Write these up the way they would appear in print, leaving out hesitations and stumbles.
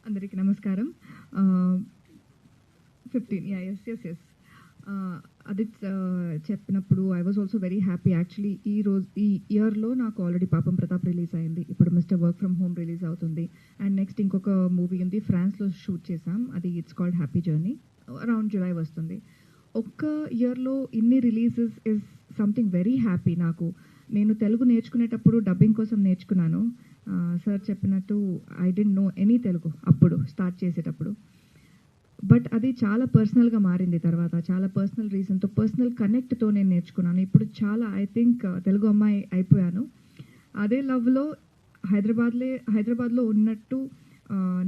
అందరికీ నమస్కారం. 15 yes. అదిత్ చెప్పినప్పుడు I was also very happy. Actually ఈ ఇయర్లో నాకు ఆల్రెడీ పాపం ప్రతాప్ రిలీజ్ అయింది. ఇప్పుడు Mister work from home release అవుతుంది. అండ్ నెక్స్ట్ ఇంకొక మూవీ ఉంది, ఫ్రాన్స్లో షూట్ చేసాం. అది it's called happy journey. Around July వస్తుంది. ఒక్క ఇయర్లో ఇన్ని releases is something very happy. నేను తెలుగు నేర్చుకునేటప్పుడు డబ్బింగ్ కోసం నేర్చుకున్నాను. సార్ చెప్పినట్టు I didn't know any Telugu అప్పుడు స్టార్ట్ చేసేటప్పుడు. బట్ అది చాలా పర్సనల్గా మారింది. తర్వాత చాలా పర్సనల్ రీజన్తో, పర్సనల్ కనెక్ట్తో నేను నేర్చుకున్నాను. ఇప్పుడు చాలా ఐ థింక్ తెలుగు అమ్మాయి అయిపోయాను. అదే లవ్లో హైదరాబాద్లో ఉన్నట్టు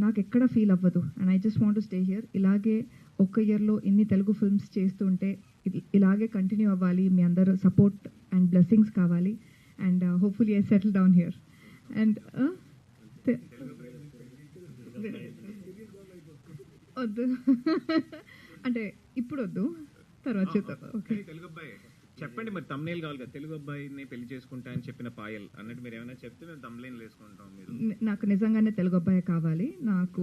నాకు ఎక్కడ ఫీల్ అవ్వదు. And I just want to stay here. ఇలాగే ఒక్క ఇయర్లో ఇన్ని తెలుగు ఫిల్మ్స్ చేస్తుంటే ఇలాగే కంటిన్యూ అవ్వాలి. మీ అందరూ సపోర్ట్ అండ్ బ్లెస్సింగ్స్ కావాలి. And hopefully I settle down here. And వద్దు అంటే ఇప్పుడు వద్దు, తర్వాత చూద్దాం. ఓకే, తెలుగు అబ్బాయి చెప్పండి. మరి తమ్నేల్ కావాలి కదా, తెలుగు అబ్బాయిని పెళ్లి చేసుకుంటా అని చెప్పిన పాయల్ అన్నట్టు మీరు ఏమైనా చెప్తే మేము తమ్నేల్ వేసుకుంటాం. మీరు నాకు నిజంగానే తెలుగు అబ్బాయి కావాలి. నాకు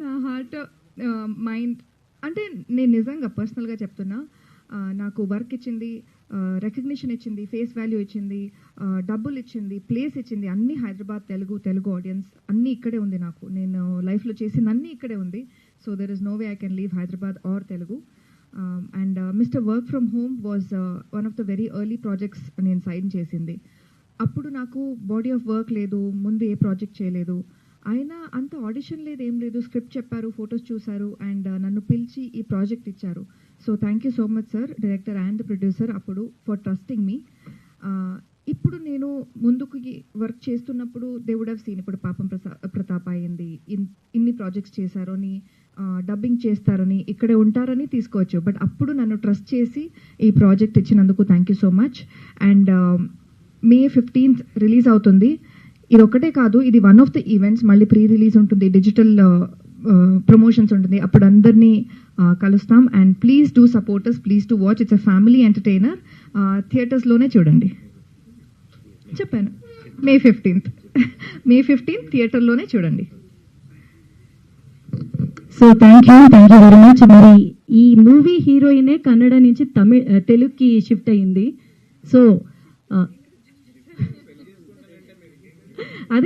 నా హార్ట్ మైండ్ అంటే నేను నిజంగా పర్సనల్గా చెప్తున్నా. నాకు వర్క్ ఇచ్చింది, రికగ్నిషన్ ఇచ్చింది, ఫేస్ వాల్యూ ఇచ్చింది, డబ్బులు ఇచ్చింది, ప్లేస్ ఇచ్చింది. అన్ని హైదరాబాద్ తెలుగు ఆడియన్స్ అన్నీ ఇక్కడే ఉంది. నేను లైఫ్లో చేసింది అన్నీ ఇక్కడే ఉంది. So there is no way I can leave Hyderabad or Telugu. And Mister work from home was one of the very early projects నేను సైన్ చేసింది. అప్పుడు నాకు బాడీ ఆఫ్ వర్క్ లేదు, ముందు ఏ ప్రాజెక్ట్ చేయలేదు. అయినా అంత ఆడిషన్ లేదు, ఏం లేదు. స్క్రిప్ట్ చెప్పారు, ఫొటోస్ చూశారు అండ్ నన్ను పిలిచి ఈ ప్రాజెక్ట్ ఇచ్చారు. So thank you so much sir, director and producer అప్పుడు, ఫర్ ట్రస్టింగ్ మీ. ఇప్పుడు నేను ముందుకు వర్క్ చేస్తున్నప్పుడు దే వుడ్ హ్యావ్ సీన్ ఇప్పుడు పాపం ప్రతాప్ అయింది, ఇన్ని ప్రాజెక్ట్స్ చేశారని, డబ్బింగ్ చేస్తారని, ఇక్కడే ఉంటారని తీసుకోవచ్చు. బట్ అప్పుడు నన్ను ట్రస్ట్ చేసి ఈ ప్రాజెక్ట్ ఇచ్చినందుకు thank you so much. And May 15th release అవుతుంది. ఇది ఒకటే కాదు, ఇది వన్ ఆఫ్ ద ఈవెంట్స్. మళ్ళీ ప్రీ రిలీజ్ ఉంటుంది, డిజిటల్ ప్రమోషన్స్ ఉంటుంది. అప్పుడు అందరినీ కలుస్తాం. And please do supporters, please to watch. It's a family entertainer. థియేటర్స్లోనే చూడండి. చెప్పాను, May 15th థియేటర్లోనే చూడండి. So thank you very much. మరి ఈ మూవీ హీరోయినే కన్నడ నుంచి తెలుగుకి షిఫ్ట్ అయ్యింది. సో అదే